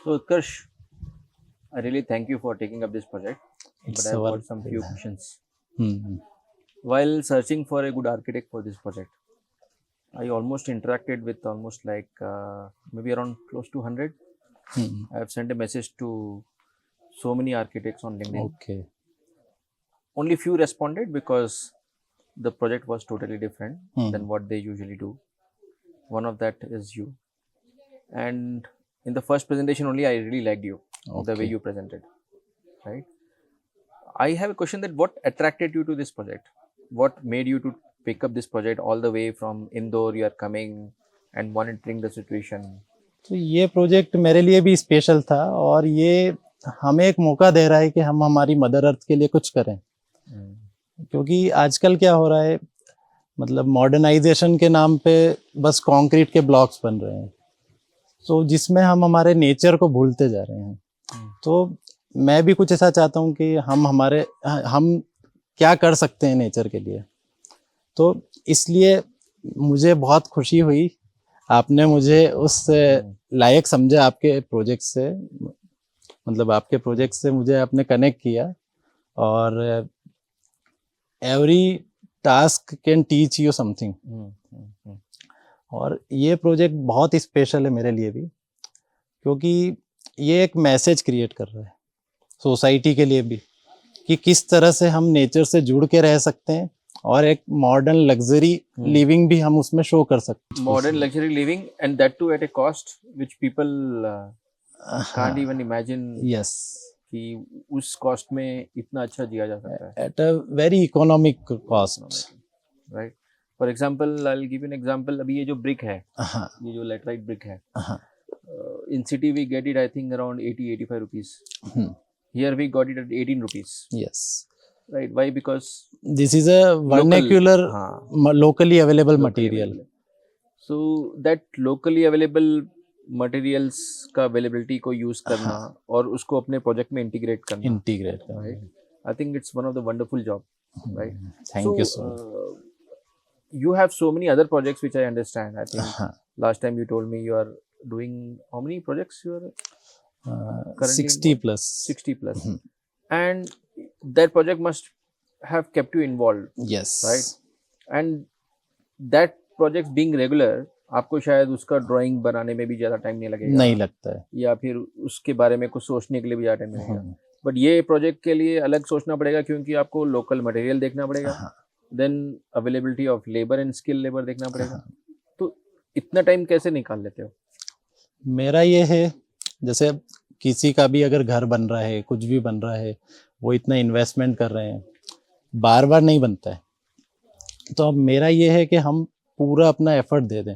So, Utkarsh, I really thank you for taking up this project. It's But I've our got some few questions. Hmm. While searching for a good architect for this project, I almost interacted with almost like maybe around close to 100. Hmm. I have sent a message to so many architects on LinkedIn. Okay. Only few responded because the project was totally different Hmm. than what they usually do. One of that is you. And in the first presentation only, I really liked you, the way Okay. you presented, right? I have a question that what attracted you to this project? What made you to pick up this project all the way from Indore? You are coming and monitoring the situation. तो ये project मेरे लिए भी special था और ये हमें एक मौका दे रहा है कि हम हमारी मदर अर्थ के लिए कुछ करें, क्योंकि आजकल क्या हो रहा है, मतलब मॉडर्नाइजेशन के नाम पे बस कंक्रीट के ब्लॉक्स बन रहे हैं, तो जिसमें हम हमारे नेचर को भूलते जा रहे हैं। तो मैं भी कुछ ऐसा चाहता हूँ कि हम क्या कर सकते हैं नेचर के लिए। तो इसलिए मुझे बहुत खुशी हुई, आपने मुझे उस लायक समझा, आपके प्रोजेक्ट से, मतलब आपके प्रोजेक्ट से मुझे आपने कनेक्ट किया। और every task can teach you something. और ये प्रोजेक्ट बहुत ही स्पेशल है मेरे लिए भी, क्योंकि ये एक मैसेज क्रिएट कर रहा है सोसाइटी के लिए भी कि किस तरह से हम नेचर से जुड़ के रह सकते हैं और एक मॉडर्न लग्जरी लिविंग भी हम उसमें शो कर सकते हैं। Modern luxury living, and that too at a cost which people can't even imagine. Yes, कि उस कॉस्ट में इतना अच्छा जिया जा सकता है. At a very economic cost, right. For example I will give an example. अभी ये जो ब्रिक है, हाँ ये जो लेटराइट ब्रिक है, हाँ, in city we get it I think around 80-85 rupees. Here we got it at 18 rupees. Yes, Right. Why? Because this is a vernacular, locally available material. So that locally available materials का availability को use करना और उसको अपने project में integrate करना. Right. I think it's one of the wonderful job. Right. Thank you so much. You have so many other projects which I understand. I think last time you told me you are doing how many projects you are 60 plus. 60 plus. And that project must have kept you involved. Yes. Right. And that project being regular, आपको शायद उसका drawing बनाने में भी ज़्यादा time नहीं लगेगा, नहीं लगता है, या फिर उसके बारे में कुछ सोचने के लिए भी ज़्यादा टाइम लगेगा. बट ये प्रोजेक्ट के लिए अलग सोचना पड़ेगा, क्योंकि आपको लोकल मटेरियल देखना पड़ेगा, then availability of labour and skill labour देखना पड़ेगा. तो इतना टाइम कैसे निकाल लेते हो? मेरा ये है, जैसे किसी का भी अगर घर बन रहा है, कुछ भी बन रहा है, वो इतना इन्वेस्टमेंट कर रहे हैं, बार बार नहीं बनता है. तो अब मेरा ये है कि हम पूरा अपना एफर्ट दे दें,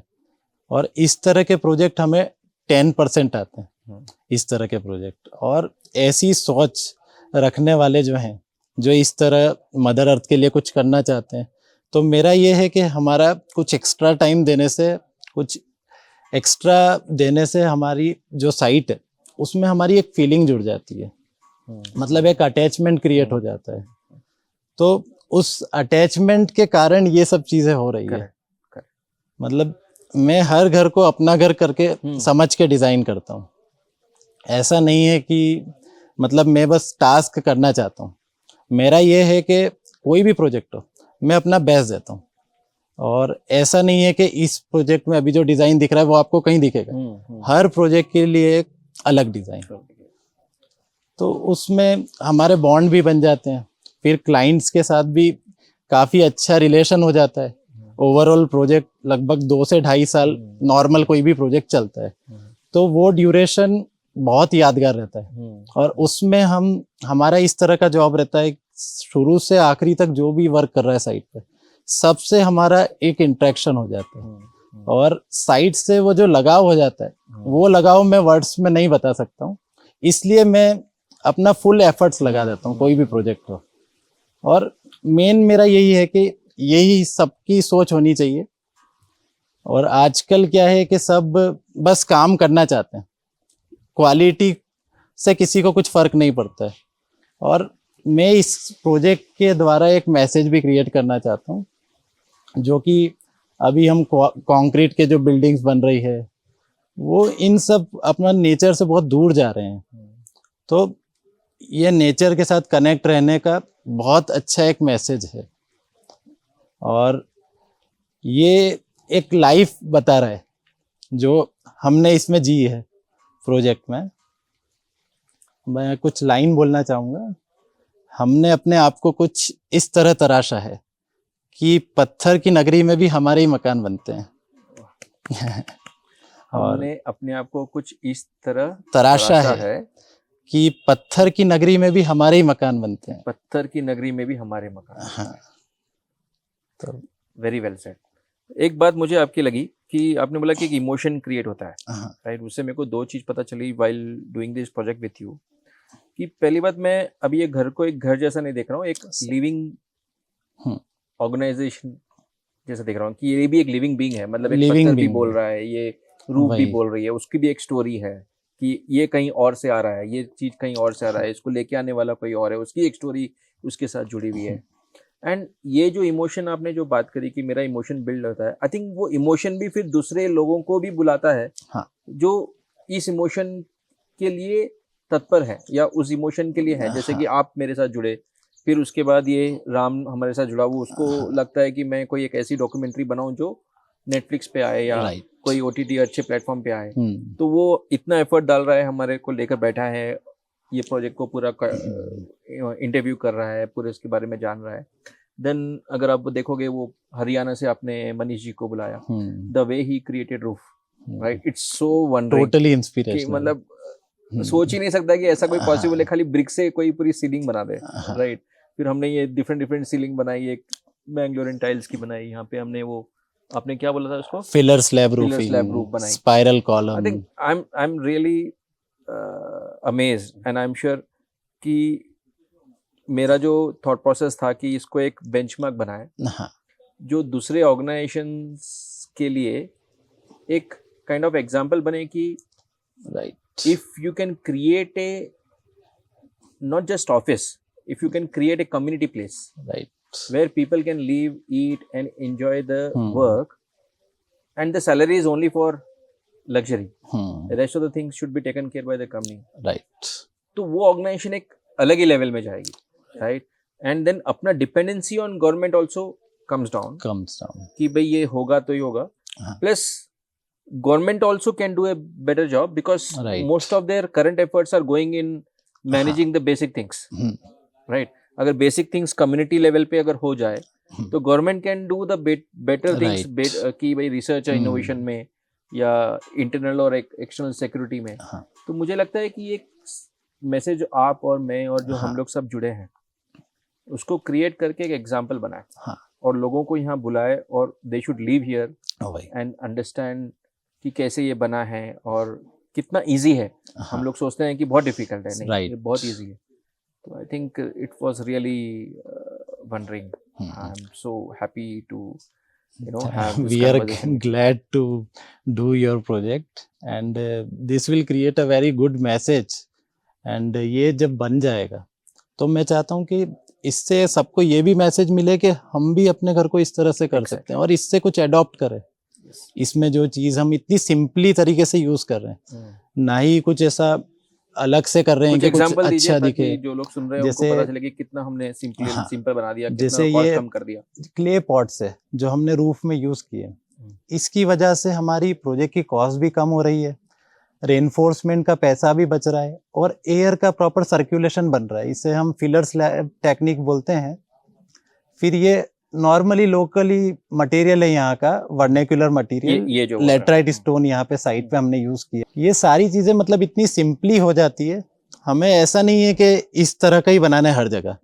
और इस तरह के प्रोजेक्ट हमें 10% आते हैं, इस तरह के प्रोजेक्ट. और ऐसी सोच रखने वाले जो हैं, जो इस तरह मदर अर्थ के लिए कुछ करना चाहते हैं, तो मेरा ये है कि हमारा कुछ एक्स्ट्रा टाइम देने से, कुछ एक्स्ट्रा देने से हमारी जो साइट है उसमें हमारी एक फीलिंग जुड़ जाती है, मतलब एक अटैचमेंट क्रिएट हो जाता है. तो उस अटैचमेंट के कारण ये सब चीजें हो रही है. मतलब मैं हर घर को अपना घर करके समझ के डिजाइन करता हूँ. ऐसा नहीं है कि मतलब मैं बस टास्क करना चाहता हूँ. मेरा ये है कि कोई भी प्रोजेक्ट हो, मैं अपना बेस्ट देता हूँ. और ऐसा नहीं है कि इस प्रोजेक्ट में अभी जो डिजाइन दिख रहा है वो आपको कहीं दिखेगा. हर प्रोजेक्ट के लिए एक अलग डिजाइन. तो उसमें हमारे बॉन्ड भी बन जाते हैं, फिर क्लाइंट्स के साथ भी काफी अच्छा रिलेशन हो जाता है. ओवरऑल प्रोजेक्ट लगभग 2 से 2.5 साल नॉर्मल कोई भी प्रोजेक्ट चलता है, तो वो ड्यूरेशन बहुत यादगार रहता है. और उसमें हमारा इस तरह का जॉब रहता है, शुरू से आखिरी तक जो भी वर्क कर रहा है साइट पे, सबसे हमारा एक इंटरेक्शन हो जाता है. और साइट से वो जो लगाव हो जाता है, वो लगाव मैं वर्ड्स में नहीं बता सकता हूँ. इसलिए मैं अपना फुल एफर्ट्स लगा देता हूँ कोई भी प्रोजेक्ट हो. और मेन मेरा यही है कि यही सबकी सोच होनी चाहिए. और आजकल क्या है कि सब बस काम करना चाहते हैं, क्वालिटी से किसी को कुछ फर्क नहीं पड़ता है. और मैं इस प्रोजेक्ट के द्वारा एक मैसेज भी क्रिएट करना चाहता हूँ, जो कि अभी हम कंक्रीट के जो बिल्डिंग्स बन रही है, वो इन सब अपना नेचर से बहुत दूर जा रहे हैं। तो ये नेचर के साथ कनेक्ट रहने का बहुत अच्छा एक मैसेज है, और ये एक लाइफ बता रहा है जो हमने इसमें जी है प्रोजेक्ट में। मैं कुछ लाइन बोलना चाहूँगा। हमने अपने आप को कुछ इस तरह तराशा है कि पत्थर की नगरी में भी हमारे ही मकान बनते हैं। और हमने अपने आप को कुछ इस तरह तराशा है कि पत्थर की नगरी में भी हमारे ही मकान बनते हैं। पत्थर की नगरी में भी हमारे मकान। हाँ, तो वेरी वेल सेड। एक बात मुझे आपकी लगी कि आपने बोला कि एक इमोशन क्रिएट होता है, हाँ, राइट। उससे मेरे को दो चीज पता चली while doing this project with you, कि पहली बात, मैं अभी ये घर को एक घर जैसा नहीं देख रहा हूँ, एक लिविंग ऑर्गेनाइजेशन जैसा देख रहा हूँ, कि ये भी एक लिविंग बीइंग है। मतलब एक Living पत्थर भी being बोल है। रहा है, ये रूप भी वही। बोल रही है, उसकी भी एक स्टोरी है कि ये कहीं और से आ रहा है, ये चीज कहीं और से आ रहा है, इसको लेके आने वाला कोई और है, उसकी एक स्टोरी उसके साथ जुड़ी हुई है। एंड ये जो इमोशन आपने जो बात करी कि मेरा इमोशन बिल्ड होता है, आई थिंक वो इमोशन भी फिर दूसरे लोगों को भी बुलाता है हाँ, जो इस इमोशन के लिए तत्पर है या उस इमोशन के लिए है। जैसे कि आप मेरे साथ जुड़े, फिर उसके बाद ये राम हमारे साथ जुड़ा, वो उसको लगता है कि मैं कोई एक ऐसी डॉक्यूमेंट्री बनाऊं जो नेटफ्लिक्स पे आए या राइट। कोई ओटीटी अच्छे प्लेटफॉर्म पे आए। तो वो इतना एफर्ट डाल रहा है, हमारे को लेकर बैठा है, ये प्रोजेक्ट को पूरा इंटरव्यू कर रहा है, पूरे उसके बारे में जान रहा है। देन अगर आप देखोगे, वो हरियाणा से आपने मनीष जी को बुलाया, the way he created roof, right, it's so wondering, totally inspirational. मतलब सोच ही नहीं सकता कि ऐसा कोई पॉसिबल है, खाली ब्रिक से कोई पूरी सीलिंग बना दे, राइट। फिर हमने ये डिफरेंट डिफरेंट सीलिंग बनाई, एक बैंगलोरियन टाइल्स की बनाई, यहाँ पे हमने वो आपने क्या बोला था उसको, filler slab filler slab roof roofing, बनाई। Spiral I column. Think I am really amazed and I am sure कि मेरा जो थॉट प्रोसेस था कि इसको एक बेंचमार्क बनाए हाँ, जो दूसरे ऑर्गेनाइजेशंस के लिए एक काइंड ऑफ एग्जांपल बने कि right. if you can create a not just office, if you can create a community place right. where people can live, eat and enjoy the work, and the salary is only for luxury, the rest of the things should be taken care by the company, right. तो वो organisation एक अलग ही level में जाएगी, right. And then अपना dependency on government also comes down कि भाई ये होगा तो ही होगा, plus government also can do a better job because Right. most of their current efforts are going in managing the basic things, right। अगर basic things community level पे अगर हो जाए तो government can do the better things, कि भाई research और innovation में या internal और external security में। तो मुझे लगता है कि एक मैसेज आप और मैं और जो हम लोग सब जुड़े हैं उसको क्रिएट करके एक एग्जाम्पल बनाए और लोगों को यहाँ बुलाए, और they should leave here and understand कि कैसे ये बना है और कितना इजी है। हम लोग सोचते हैं कि बहुत डिफिकल्ट है, नहीं, ये बहुत इजी है। तो I think it was really wondering. I am so happy to have this We are conversation. glad to do your project and this will create a very good message and ये जब बन जाएगा तो मैं चाहता हूँ कि इससे सबको ये भी मैसेज मिले कि हम भी अपने घर को इस तरह से कर सकते हैं और इससे कुछ अडॉप्ट करें। इसमें जो चीज हम इतनी सिंपली तरीके से यूज कर रहे हैं, ना ही कुछ ऐसा अलग से कर रहे हैं कि कुछ अच्छा दिखे। जो लोग सुन रहे हैं उनको पता चले कि कितना हमने सिंपल बना दिया, कितना जैसे कॉस्ट ये कम कर दिया। क्ले पॉट्स है जो हमने रूफ में यूज किए, इसकी वजह से हमारी प्रोजेक्ट की कॉस्ट भी कम हो रही है, रेनफोर्समेंट का पैसा भी बच रहा है और एयर का प्रॉपर सर्कुलेशन बन रहा है। इसे हम फिलर स्लैब टेक्निक बोलते हैं। फिर ये नॉर्मली लोकली मटेरियल है यहाँ का, वर्नेकुलर मटेरियल, ये जो लेटराइट स्टोन यहाँ पे साइट पे हमने यूज किया। ये सारी चीजें मतलब इतनी सिंपली हो जाती है। हमें ऐसा नहीं है कि इस तरह का ही बनाना है हर जगह,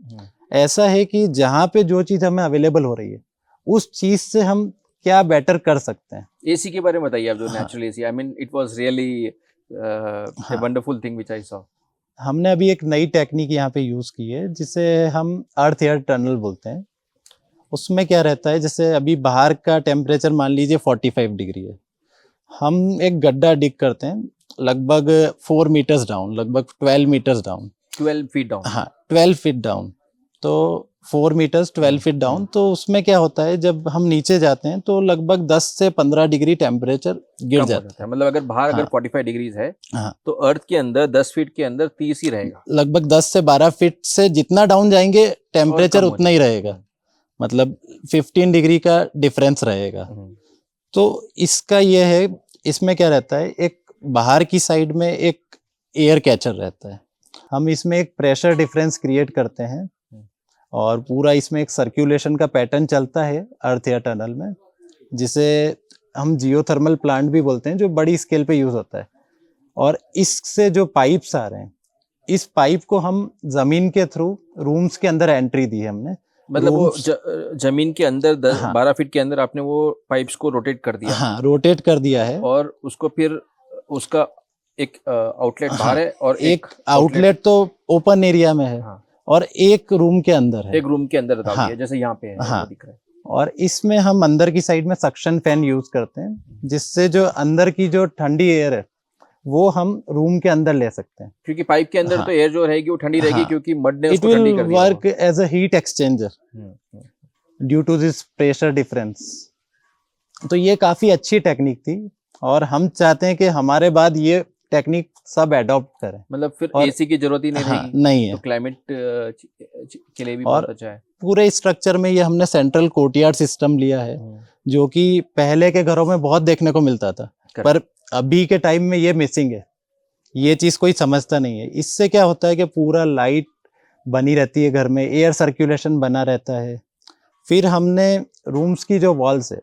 ऐसा है कि जहाँ पे जो चीज हमें अवेलेबल हो रही है उस चीज से हम क्या बेटर कर सकते हैं। एसी के बारे में बताइए आप, जो natural AC, I mean it was really a wonderful thing which I saw. हमने अभी एक नई टेक्निक यहाँ पे यूज की है जिसे हम अर्थ एयर टनल बोलते हैं। उसमें क्या रहता है, जैसे अभी बाहर का टेम्परेचर मान लीजिए 45 डिग्री है, हम एक गड्ढा डिग करते हैं लगभग 4 मीटर्स डाउन, लगभग 12 मीटर्स डाउन, 12 फीट डाउन, हाँ 12 फीट डाउन। तो 4 मीटर्स 12 फीट डाउन। तो उसमें क्या होता है, जब हम नीचे जाते हैं तो लगभग 10 से 15 डिग्री टेम्परेचर गिर जाता है। मतलब अगर बाहर अगर हाँ। 45 डिग्रीज है हाँ, तो अर्थ के अंदर 10 फीट के अंदर 30 ही रहेगा। लगभग 10 से 12 फीट से जितना डाउन जाएंगे टेम्परेचर कम हो उतना ही रहेगा, मतलब 15 डिग्री का डिफरेंस रहेगा। तो इसका ये है, इसमें क्या रहता है, एक बाहर की साइड में एक एयर कैचर रहता है। हम इसमें एक प्रेशर डिफरेंस क्रिएट करते हैं और पूरा इसमें एक सर्कुलेशन का पैटर्न चलता है अर्थ या टनल में, जिसे हम जियोथर्मल प्लांट भी बोलते हैं, जो बड़ी स्केल पे यूज होता है। और इससे जो पाइप्स आ रहे हैं, इस पाइप को हम जमीन के थ्रू रूम्स के अंदर एंट्री दी है हमने। मतलब वो जमीन के अंदर 12 फीट के अंदर आपने वो पाइप्स को रोटेट कर दिया। हाँ, रोटेट कर दिया है। और उसको फिर उसका एक आउटलेट बाहर है और एक आउटलेट तो ओपन एरिया में है। हाँ। और एक रूम के अंदर है। एक रूम के अंदर डाल हाँ। दिया, जैसे यहाँ पे है। हाँ। वो दिख रहा है। और इसमें हम अंदर की साइड में सक्शन फैन यूज करते हैं, जिससे जो अंदर की जो ठंडी एयर है वो हम रूम के अंदर ले सकते हैं। क्योंकि पाइप के अंदर हाँ। तो एयर जो रहेगी वो ठंडी रहेगी। हाँ। क्योंकि मड ने इट उसको ठंडी विल कर दिया work as a heat exchanger due to this pressure difference. तो ये काफी अच्छी टेक्निक थी और हम चाहते हैं कि हमारे बाद ये टेक्निक सब एडॉप्ट करें। मतलब फिर एसी की जरूरत ही नहीं रहेगी। नहीं है। तो क्लाइमेट के लिए भी और बहुत अच्छा है। पूरे स्ट्रक्चर में ये हमने सेंट्रल कोर्टयार्ड सिस्टम लिया है, जो कि पहले के घरों में बहुत देखने को मिलता था, पर अभी के टाइम में ये मिसिंग है। ये चीज कोई समझता नहीं है। इससे क्या होता है कि पूरा लाइट बनी रहती है घर में, एयर सर्कुलेशन बना रहता है। फिर हमने रूम्स की जो वॉल्स है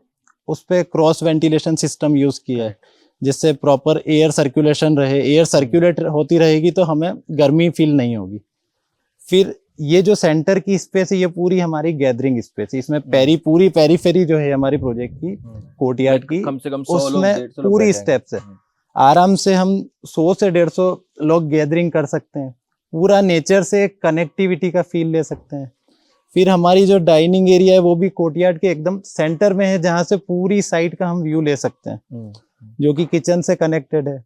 उस पे क्रॉस वेंटिलेशन सिस्टम यूज किया है, जिससे प्रॉपर एयर सर्कुलेशन रहे। एयर सर्कुलेट होती रहेगी तो हमें गर्मी फील नहीं होगी। फिर ये जो सेंटर की स्पेस है, ये पूरी हमारी गैदरिंग स्पेस है। इसमें पूरी पेरीफेरी जो है हमारी प्रोजेक्ट की कोर्टयार्ड की, कम से कम उसमें पूरी स्टेप्स है। आराम से हम 100 से 150 लोग गैदरिंग कर सकते हैं। पूरा नेचर से कनेक्टिविटी का फील ले सकते हैं। फिर हमारी जो डाइनिंग एरिया है वो भी कोर्टयार्ड के एकदम सेंटर में है, जहां से पूरी साइड का हम व्यू ले सकते हैं, जो कि किचन से कनेक्टेड है।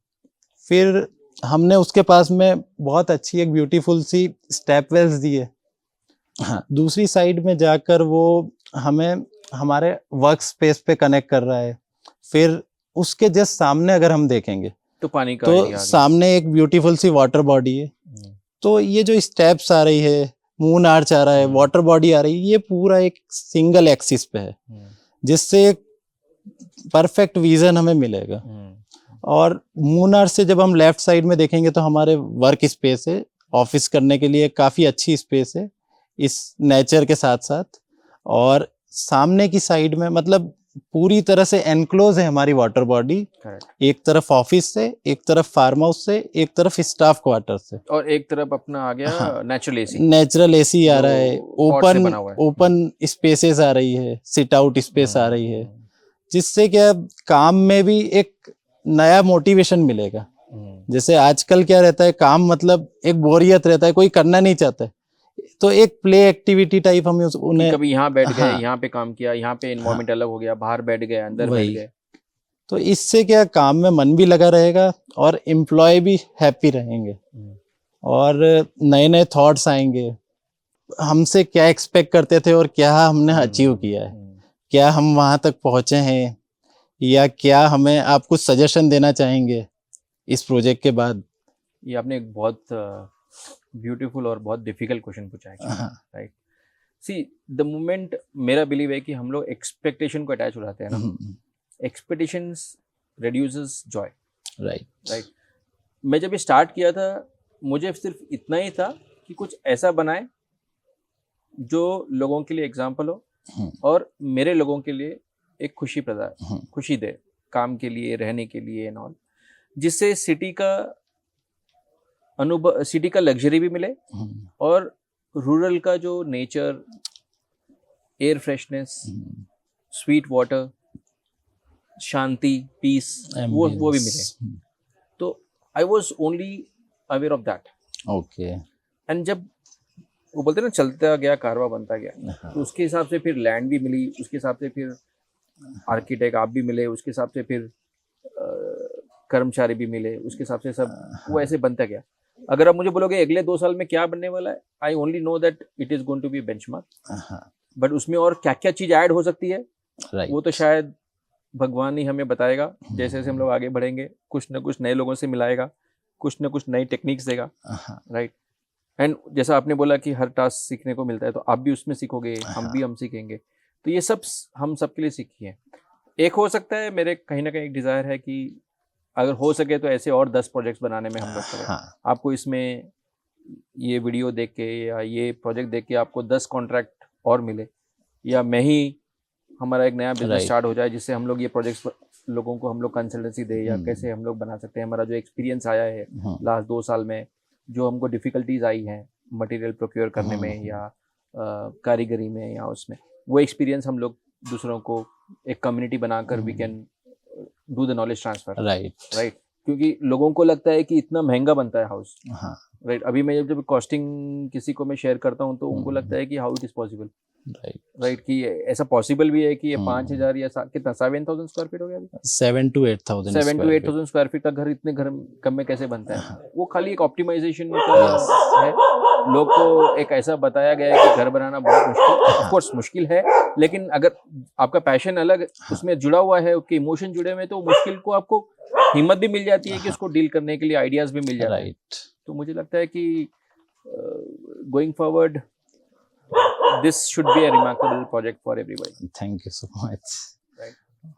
फिर हमने उसके पास में बहुत अच्छी एक ब्यूटीफुल सी स्टेप वेल्स दी है। हाँ, दूसरी साइड में जाकर वो हमें हमारे वर्क स्पेस पे कनेक्ट कर रहा है। फिर उसके जस्ट सामने अगर हम देखेंगे तो पानी का तो सामने एक ब्यूटीफुल सी वाटर बॉडी है। तो ये जो स्टेप्स आ रही है, मून आर्च आ रहा है, वाटर बॉडी आ रही है, ये पूरा एक सिंगल एक्सिस पे है, जिससे एक परफेक्ट विजन हमें मिलेगा। और मून आर्च से जब हम लेफ्ट साइड में देखेंगे तो हमारे वर्क स्पेस है, ऑफिस करने के लिए काफी अच्छी स्पेस है इस नेचर के साथ साथ। और सामने की साइड में मतलब पूरी तरह से एनक्लोज है हमारी वाटर बॉडी। एक तरफ ऑफिस से, एक तरफ फार्म हाउस से, एक तरफ स्टाफ क्वार्टर से, और एक तरफ अपना आ गया। हाँ, नेचुरल एसी आ रहा है। ओपन स्पेसेस आ रही है, सिट आउट स्पेस आ रही है, जिससे क्या काम में भी एक नया मोटिवेशन मिलेगा। जैसे आजकल क्या रहता है, काम मतलब एक बोरियत रहता है, कोई करना नहीं चाहता है। तो एक प्ले एक्टिविटी टाइप हम उन्हें, कभी यहाँ बैठ गए, यहाँ पे काम किया, यहाँ पे एनवायरनमेंट अलग हो गया, बाहर बैठ गए, अंदर बैठ गए। तो इससे क्या काम में मन भी लगा रहेगा और एम्प्लॉय भी हैप्पी रहेंगे और नए नए थॉट्स आएंगे। हमसे क्या एक्सपेक्ट करते थे और क्या हमने अचीव किया है, क्या हम वहां तक पहुंचे हैं, या क्या हमें आप कुछ सजेशन देना चाहेंगे इस प्रोजेक्ट के बाद। ये आपने एक बहुत ब्यूटीफुल और बहुत डिफिकल्ट क्वेश्चन पूछा है, राइट। सी द मोमेंट, मेरा बिलीव है कि हम लोग एक्सपेक्टेशन को अटैच हो जाते हैं ना, एक्सपेक्टेशंस रिड्यूसेस जॉय, राइट। मैं जब ये स्टार्ट किया था, मुझे सिर्फ इतना ही था कि कुछ ऐसा बनाए जो लोगों के लिए एग्जाम्पल हो और मेरे लोगों के लिए एक खुशी दे, काम के लिए, रहने के लिए एंड ऑल, जिससे सिटी का अनुभव, सिटी का लग्जरी भी मिले और रूरल का जो nature, air freshness, sweet water, शांति, पीस, वो भी मिले। तो I was only aware of that. Okay. And जब वो बोलते ना चलता गया कारवा बनता गया, तो उसके हिसाब से फिर लैंड भी मिली, उसके हिसाब से फिर आर्किटेक्ट आप भी मिले, उसके हिसाब से फिर कर्मचारी भी मिले, उसके हिसाब से सब वो ऐसे बनता गया। अगर आप मुझे बोलोगे अगले 2 साल में क्या बनने वाला है, I only know that it is going to be benchmark, but उसमें और क्या क्या चीज ऐड हो सकती है वो तो शायद भगवान ही हमें बताएगा। जैसे जैसे हम लोग आगे बढ़ेंगे, कुछ ना कुछ नए लोगों से मिलाएगा, कुछ ना कुछ नई टेक्निक्स देगा, राइट। एंड जैसा आपने बोला कि हर टास्क सीखने को मिलता है, तो आप भी उसमें सीखोगे, हम सीखेंगे, तो ये सब हम सबके लिए सीखिए। एक हो सकता है मेरे कहीं ना कहीं एक डिज़ायर है कि अगर हो सके तो ऐसे और 10 प्रोजेक्ट्स बनाने में हम लोग करें। आपको इसमें ये वीडियो देख के या ये प्रोजेक्ट देख के आपको 10 कॉन्ट्रैक्ट और मिले, या मैं ही हमारा एक नया बिजनेस स्टार्ट हो जाए जिससे हम लोग ये प्रोजेक्ट्स लोगों को हम लोग कंसल्टेंसी दे, या कैसे हम लोग बना सकते हैं। हमारा जो एक्सपीरियंस आया है लास्ट 2 साल में, जो हमको डिफिकल्टीज आई हैं मटेरियल प्रोक्योर करने में या कारीगरी में या उसमें, वो एक्सपीरियंस हम लोग दूसरों को एक कम्युनिटी बनाकर we can do the knowledge transfer, right. क्योंकि लोगों को लगता है कि इतना महंगा बनता है हाउस, राइट। अभी मैं जब कॉस्टिंग किसी को मैं शेयर करता हूँ तो उनको लगता है कि how it is possible, right, कि ऐसा पॉसिबल भी है कि ये 5,000 या कितना 7,000 स्क्वायर फीट हो गया अभी, 7 to 8,000 स्क्वायर फीट का घर इतने घर कम में कैसे बनता है। वो खाली एक ऑप्टिमाइजेशन का है। लोग को एक ऐसा बताया गया है कि घर बनाना बहुत मुश्किल, ऑफ कोर्स मुश्किल है, लेकिन अगर आपका पैशन अलग उसमें जुड़ा हुआ है, उसके इमोशन जुड़े हुए हैं, तो मुश्किल को आपको हिम्मत भी मिल जाती है कि उसको डील करने के लिए आइडियाज भी मिल जाते हैं। तो मुझे लगता है कि going forward this should be a remarkable project for everybody. Thank you so much.